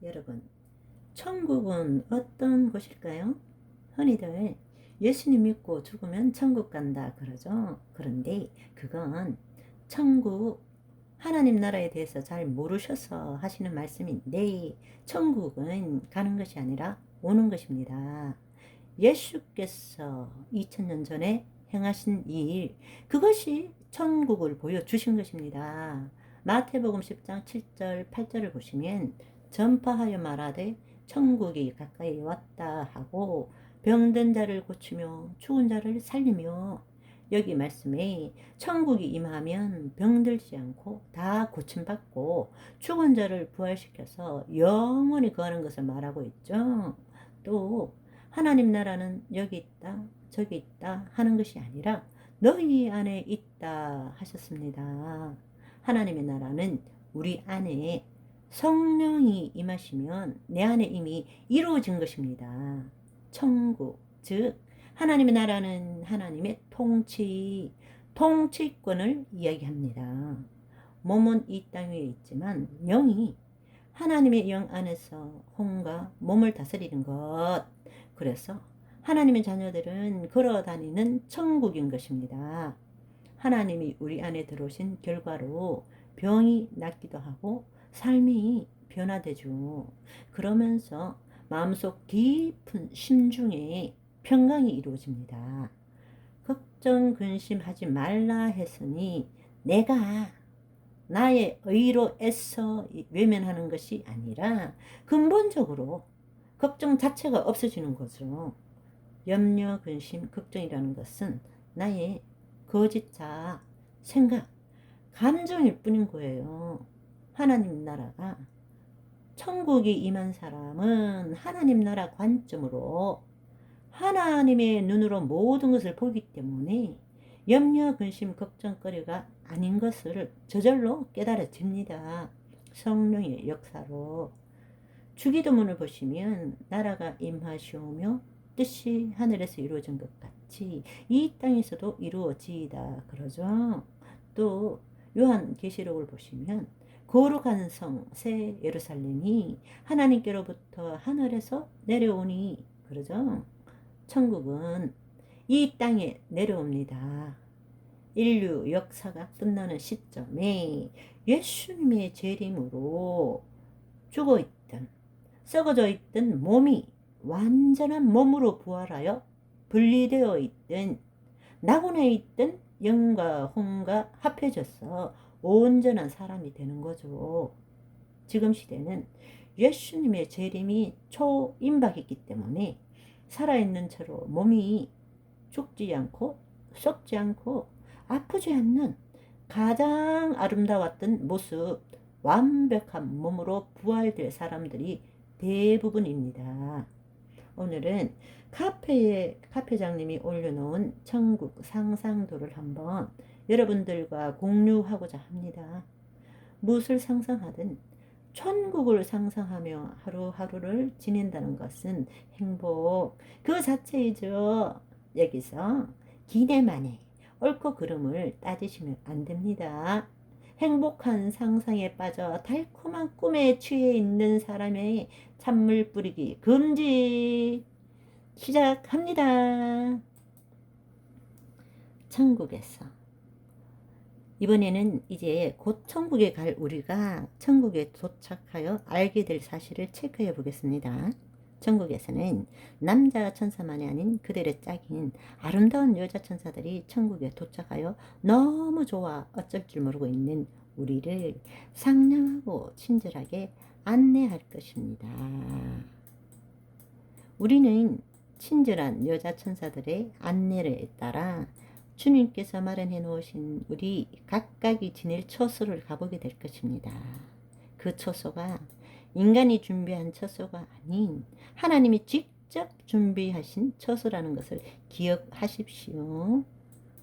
여러분, 천국은 어떤 곳일까요? 흔히들 예수님 믿고 죽으면 천국 간다 그러죠. 그런데 그건 천국, 하나님 나라에 대해서 잘 모르셔서 하시는 말씀인데, 천국은 가는 것이 아니라 오는 것입니다. 예수께서 2000년 전에 행하신 일, 그것이 천국을 보여주신 것입니다. 마태복음 10장 7절 8절을 보시면 전파하여 말하되 천국이 가까이 왔다 하고 병든 자를 고치며 죽은 자를 살리며, 여기 말씀에 천국이 임하면 병들지 않고 다 고침받고 죽은 자를 부활시켜서 영원히 거하는 것을 말하고 있죠. 또 하나님 나라는 여기 있다 저기 있다 하는 것이 아니라 너희 안에 있다 하셨습니다. 하나님의 나라는 우리 안에 성령이 임하시면 내 안에 이미 이루어진 것입니다. 천국, 즉 하나님의 나라는 하나님의 통치권을 이야기합니다. 몸은 이 땅 위에 있지만 영이 하나님의 영 안에서 혼과 몸을 다스리는 것. 그래서 하나님의 자녀들은 걸어다니는 천국인 것입니다. 하나님이 우리 안에 들어오신 결과로 병이 낫기도 하고 삶이 변화되죠. 그러면서 마음속 깊은 심중에 평강이 이루어집니다. 걱정 근심하지 말라 했으니 내가 나의 의로 애써 외면하는 것이 아니라 근본적으로 걱정 자체가 없어지는 거죠. 염려, 근심, 걱정이라는 것은 나의 거짓자, 생각, 감정일 뿐인 거예요. 하나님 나라가, 천국이 임한 사람은 하나님 나라 관점으로 하나님의 눈으로 모든 것을 보기 때문에 염려, 근심, 걱정거리가 아닌 것을 저절로 깨달아집니다. 성령의 역사로. 주기도문을 보시면 나라가 임하시오며 뜻이 하늘에서 이루어진 것 같이 이 땅에서도 이루어지이다 그러죠. 또 요한계시록을 보시면 거룩한 성 새 예루살렘이 하나님께로부터 하늘에서 내려오니 그러죠. 천국은 이 땅에 내려옵니다. 인류 역사가 끝나는 시점에 예수님의 재림으로 죽어있던 썩어져 있던 몸이 완전한 몸으로 부활하여 분리되어 있던 낙원에 있던 영과 혼과 합해져서 온전한 사람이 되는 거죠. 지금 시대는 예수님의 재림이 초임박했기 때문에 살아있는 채로 몸이 죽지 않고 썩지 않고 아프지 않는 가장 아름다웠던 모습, 완벽한 몸으로 부활될 사람들이 대부분입니다. 오늘은 카페장님이 올려놓은 천국 상상도를 한번 여러분들과 공유하고자 합니다. 무엇을 상상하든 천국을 상상하며 하루하루를 지낸다는 것은 행복 그 자체이죠. 여기서 기대만에 옳고 그름을 따지시면 안 됩니다. 행복한 상상에 빠져 달콤한 꿈에 취해 있는 사람의 찬물 뿌리기 금지. 시작합니다. 천국에서 이번에는 이제 곧 천국에 갈 우리가 천국에 도착하여 알게 될 사실을 체크해 보겠습니다. 천국에서는 남자 천사만이 아닌 그들의 짝인 아름다운 여자 천사들이 천국에 도착하여 너무 좋아 어쩔 줄 모르고 있는 우리를 상냥하고 친절하게 안내할 것입니다. 우리는 친절한 여자 천사들의 안내를 따라 주님께서 마련해 놓으신 우리 각각이 지낼 처소를 가보게 될 것입니다. 그 처소가 인간이 준비한 처소가 아닌 하나님이 직접 준비하신 처소라는 것을 기억하십시오.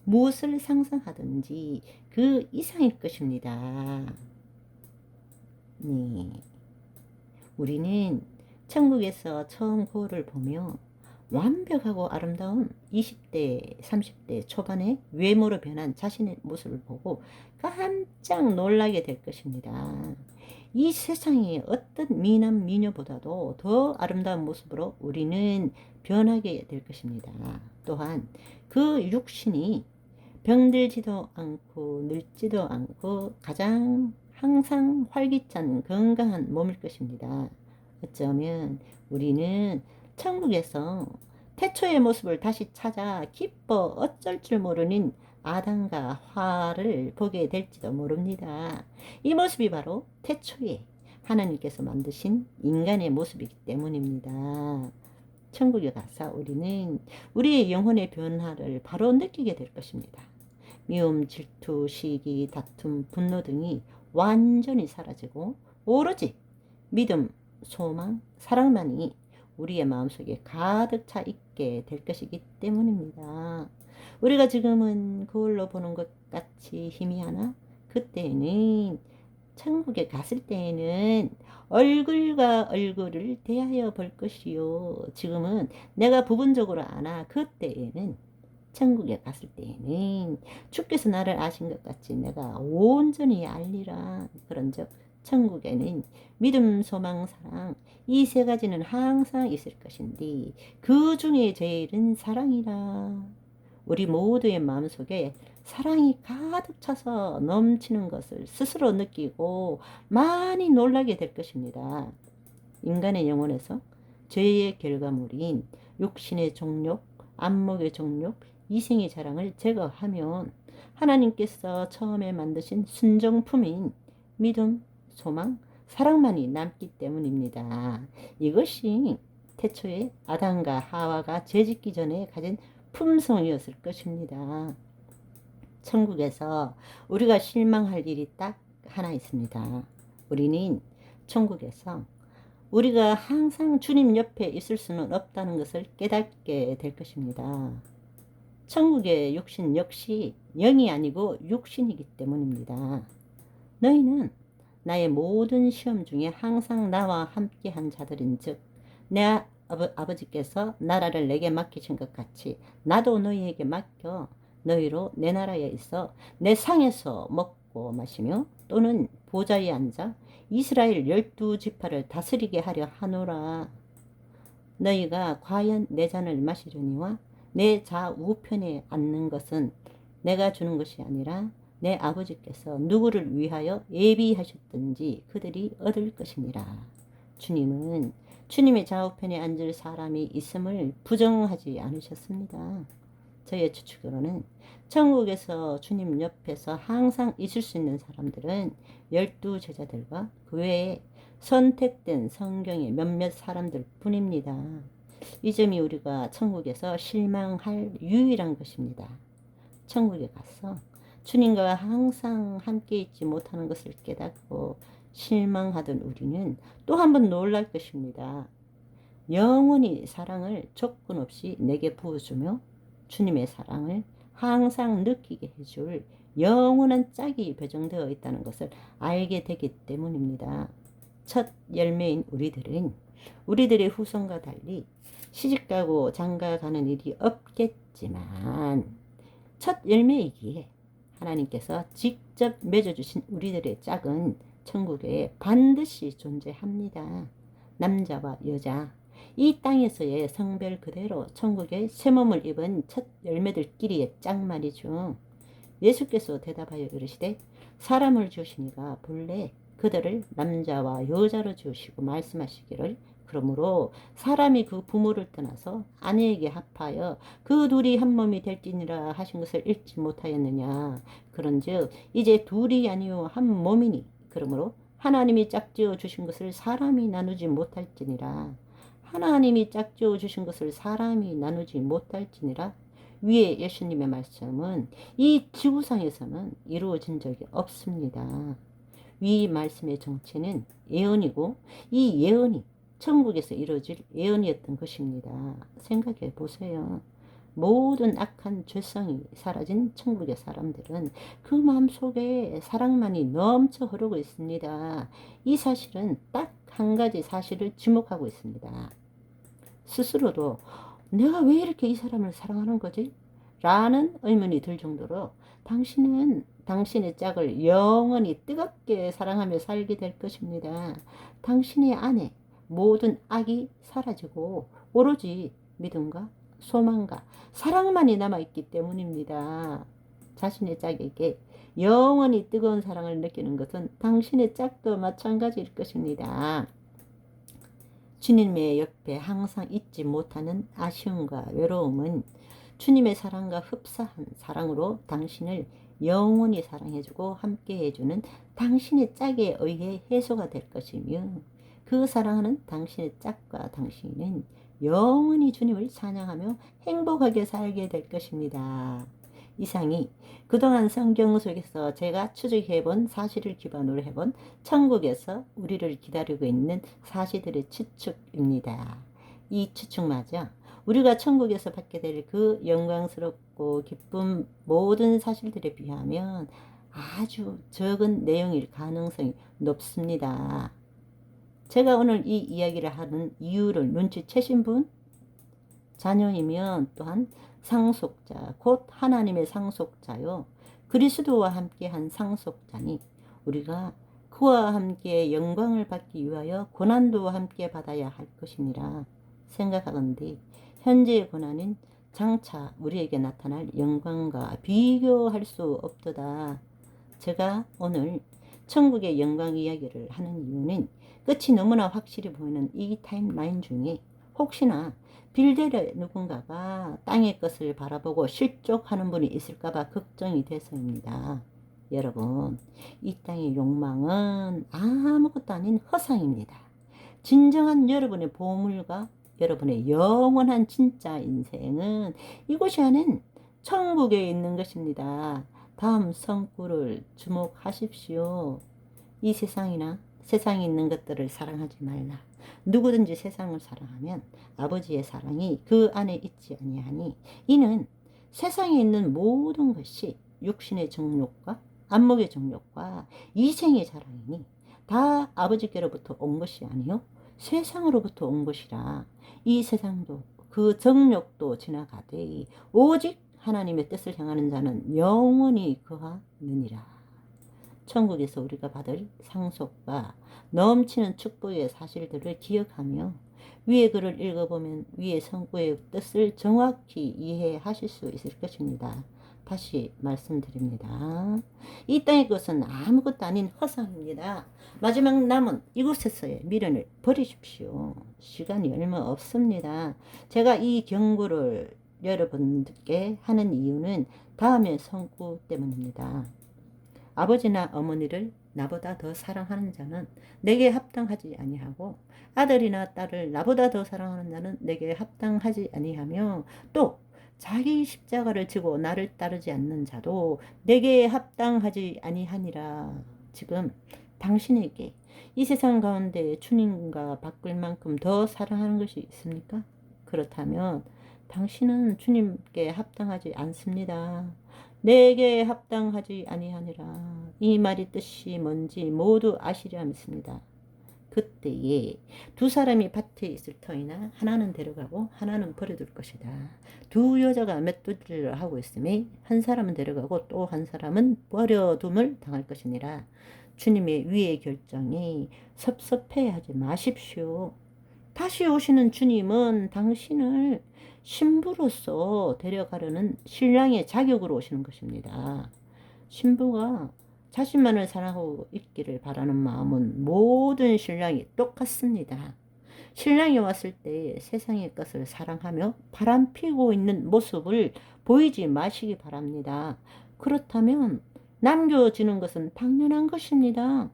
무엇을 상상하든지 그 이상일 것입니다. 네. 우리는 천국에서 처음 거울을 보며 완벽하고 아름다운 20대, 30대 초반의 외모로 변한 자신의 모습을 보고 깜짝 놀라게 될 것입니다. 이 세상의 어떤 미남 미녀보다도 더 아름다운 모습으로 우리는 변하게 될 것입니다. 또한 그 육신이 병들지도 않고 늙지도 않고 가장 항상 활기찬 건강한 몸일 것입니다. 어쩌면 우리는 천국에서 태초의 모습을 다시 찾아 기뻐 어쩔 줄 모르는 아담과 하와를 보게 될지도 모릅니다. 이 모습이 바로 태초에 하나님께서 만드신 인간의 모습이기 때문입니다. 천국에 가서 우리는 우리의 영혼의 변화를 바로 느끼게 될 것입니다. 미움, 질투, 시기, 다툼, 분노 등이 완전히 사라지고 오로지 믿음, 소망, 사랑만이 우리의 마음속에 가득 차 있게 될 것이기 때문입니다. 우리가 지금은 거울로 보는 것 같이 희미하나 그때는 천국에 갔을 때에는 얼굴과 얼굴을 대하여 볼 것이요. 지금은 내가 부분적으로 아나 그때에는 천국에 갔을 때에는 주께서 나를 아신 것 같이 내가 온전히 알리라. 그런즉 천국에는 믿음, 소망, 사랑 이 세 가지는 항상 있을 것인데 그 중에 제일은 사랑이라. 우리 모두의 마음속에 사랑이 가득 차서 넘치는 것을 스스로 느끼고 많이 놀라게 될 것입니다. 인간의 영혼에서 죄의 결과물인 육신의 정욕, 안목의 정욕, 이생의 자랑을 제거하면 하나님께서 처음에 만드신 순정품인 믿음, 소망, 사랑만이 남기 때문입니다. 이것이 태초에 아담과 하와가 죄짓기 전에 가진 품성이었을 것입니다. 천국에서 우리가 실망할 일이 딱 하나 있습니다. 우리는 천국에서 우리가 항상 주님 옆에 있을 수는 없다는 것을 깨닫게 될 것입니다. 천국의 육신 역시 영이 아니고 육신이기 때문입니다. 너희는 나의 모든 시험 중에 항상 나와 함께한 자들인 즉 내 아버지께서 나라를 내게 맡기신 것 같이 나도 너희에게 맡겨 너희로 내 나라에 있어 내 상에서 먹고 마시며 또는 보좌에 앉아 이스라엘 12지파를 다스리게 하려 하노라. 너희가 과연 내 잔을 마시려니와 내 좌우편에 앉는 것은 내가 주는 것이 아니라 내 아버지께서 누구를 위하여 예비하셨든지 그들이 얻을 것이니라. 주님은 주님의 좌우편에 앉을 사람이 있음을 부정하지 않으셨습니다. 저의 추측으로는 천국에서 주님 옆에서 항상 있을 수 있는 사람들은 12제자들과 그 외에 선택된 성경의 몇몇 사람들 뿐입니다. 이 점이 우리가 천국에서 실망할 유일한 것입니다. 천국에 가서 주님과 항상 함께 있지 못하는 것을 깨닫고 실망하던 우리는 또 한 번 놀랄 것입니다. 영원히 사랑을 조건 없이 내게 부어주며 주님의 사랑을 항상 느끼게 해줄 영원한 짝이 배정되어 있다는 것을 알게 되기 때문입니다. 첫 열매인 우리들은 우리들의 후손과 달리 시집가고 장가가는 일이 없겠지만 첫 열매이기에 하나님께서 직접 맺어주신 우리들의 짝은 천국에 반드시 존재합니다. 남자와 여자, 이 땅에서의 성별 그대로 천국에 새 몸을 입은 첫 열매들끼리의 짝 말이죠. 예수께서 대답하여 이르시되 사람을 지으시니가 본래 그들을 남자와 여자로 지으시고 말씀하시기를 그러므로 사람이 그 부모를 떠나서 아내에게 합하여 그 둘이 한 몸이 될지니라 하신 것을 읽지 못하였느냐. 그런즉 이제 둘이 아니요 한 몸이니 그러므로 하나님이 짝지어 주신 것을 사람이 나누지 못할지니라. 하나님이 짝지어 주신 것을 사람이 나누지 못할지니라. 위에 예수님의 말씀은 이 지구상에서는 이루어진 적이 없습니다. 위 말씀의 정체는 예언이고 이 예언이 천국에서 이루어질 예언이었던 것입니다. 생각해 보세요. 모든 악한 죄성이 사라진 천국의 사람들은 그 마음속에 사랑만이 넘쳐 흐르고 있습니다. 이 사실은 딱 한 가지 사실을 지목하고 있습니다. 스스로도 내가 왜 이렇게 이 사람을 사랑하는 거지? 라는 의문이 들 정도로 당신은 당신의 짝을 영원히 뜨겁게 사랑하며 살게 될 것입니다. 당신의 안에 모든 악이 사라지고 오로지 믿음과 소망과 사랑만이 남아있기 때문입니다. 자신의 짝에게 영원히 뜨거운 사랑을 느끼는 것은 당신의 짝도 마찬가지일 것입니다. 주님의 옆에 항상 있지 못하는 아쉬움과 외로움은 주님의 사랑과 흡사한 사랑으로 당신을 영원히 사랑해주고 함께해주는 당신의 짝에 의해 해소가 될 것이며, 그 사랑하는 당신의 짝과 당신은 영원히 주님을 찬양하며 행복하게 살게 될 것입니다. 이상이 그동안 성경 속에서 제가 추적해본 사실을 기반으로 해본 천국에서 우리를 기다리고 있는 사실들의 추측입니다. 이 추측마저 우리가 천국에서 받게 될 그 영광스럽고 기쁜 모든 사실들에 비하면 아주 적은 내용일 가능성이 높습니다. 제가 오늘 이 이야기를 하는 이유를 눈치채신 분? 자녀이면 또한 상속자, 곧 하나님의 상속자요, 그리스도와 함께한 상속자니 우리가 그와 함께 영광을 받기 위하여 고난도 함께 받아야 할 것이니라 생각하건대 현재의 고난은 장차 우리에게 나타날 영광과 비교할 수 없도다. 제가 오늘 천국의 영광 이야기를 하는 이유는 끝이 너무나 확실히 보이는 이 타임라인 중에 혹시나 빌델의 누군가가 땅의 것을 바라보고 실족하는 분이 있을까봐 걱정이 돼서입니다. 여러분, 이 땅의 욕망은 아무것도 아닌 허상입니다. 진정한 여러분의 보물과 여러분의 영원한 진짜 인생은 이곳이 아닌 천국에 있는 것입니다. 다음 성구를 주목하십시오. 이 세상이나 세상에 있는 것들을 사랑하지 말라. 누구든지 세상을 사랑하면 아버지의 사랑이 그 안에 있지 아니하니, 이는 세상에 있는 모든 것이 육신의 정욕과 안목의 정욕과 이생의 자랑이니 다 아버지께로부터 온 것이 아니요 세상으로부터 온 것이라. 이 세상도 그 정욕도 지나가되 오직 하나님의 뜻을 향하는 자는 영원히 거하느니라. 천국에서 우리가 받을 상속과 넘치는 축복의 사실들을 기억하며 위의 글을 읽어보면 위의 성구의 뜻을 정확히 이해하실 수 있을 것입니다. 다시 말씀드립니다. 이 땅의 것은 아무것도 아닌 허상입니다. 마지막 남은 이곳에서의 미련을 버리십시오. 시간이 얼마 없습니다. 제가 이 경고를 여러분들께 하는 이유는 다음의 성구 때문입니다. 아버지나 어머니를 나보다 더 사랑하는 자는 내게 합당하지 아니하고, 아들이나 딸을 나보다 더 사랑하는 자는 내게 합당하지 아니하며, 또 자기 십자가를 지고 나를 따르지 않는 자도 내게 합당하지 아니하니라. 지금 당신에게 이 세상 가운데 주님과 바꿀 만큼 더 사랑하는 것이 있습니까? 그렇다면 당신은 주님께 합당하지 않습니다. 내게 합당하지 아니하니라. 이 말이 뜻이 뭔지 모두 아시리라 믿습니다. 그때에 두 사람이 밭에 있을 터이나 하나는 데려가고 하나는 버려둘 것이다. 두 여자가 맷돌질을 하고 있으니 한 사람은 데려가고 또 한 사람은 버려둠을 당할 것이니라. 주님의 위의 결정이 섭섭해하지 마십시오. 다시 오시는 주님은 당신을 신부로서 데려가려는 신랑의 자격으로 오시는 것입니다. 신부가 자신만을 사랑하고 있기를 바라는 마음은 모든 신랑이 똑같습니다. 신랑이 왔을 때 세상의 것을 사랑하며 바람피고 있는 모습을 보이지 마시기 바랍니다. 그렇다면 남겨지는 것은 당연한 것입니다.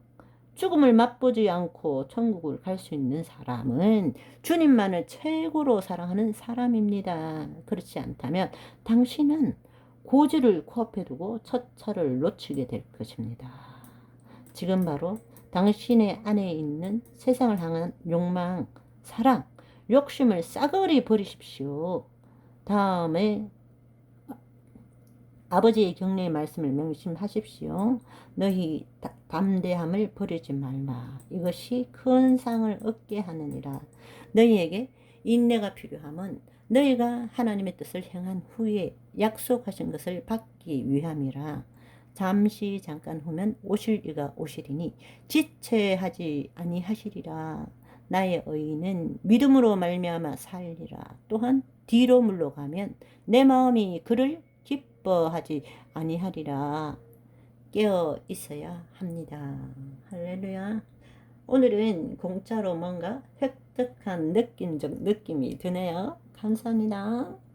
죽음을 맛보지 않고 천국을 갈 수 있는 사람은 주님만을 최고로 사랑하는 사람입니다. 그렇지 않다면 당신은 고지를 코앞에 두고 첫 차를 놓치게 될 것입니다. 지금 바로 당신의 안에 있는 세상을 향한 욕망, 사랑, 욕심을 싸그리 버리십시오. 다음에 아버지의 격려의 말씀을 명심하십시오. 너희 담대함을 버리지 말라. 이것이 큰 상을 얻게 하느니라. 너희에게 인내가 필요함은 너희가 하나님의 뜻을 행한 후에 약속하신 것을 받기 위함이라. 잠시 잠깐 후면 오실 이가 오시리니 지체하지 아니하시리라. 나의 의인은 믿음으로 말미암아 살리라. 또한 뒤로 물러가면 내 마음이 그를 기뻐하지 아니하리라. 깨어 있어야 합니다. 할렐루야. 오늘은 공짜로 뭔가 획득한 느낌이 드네요. 감사합니다.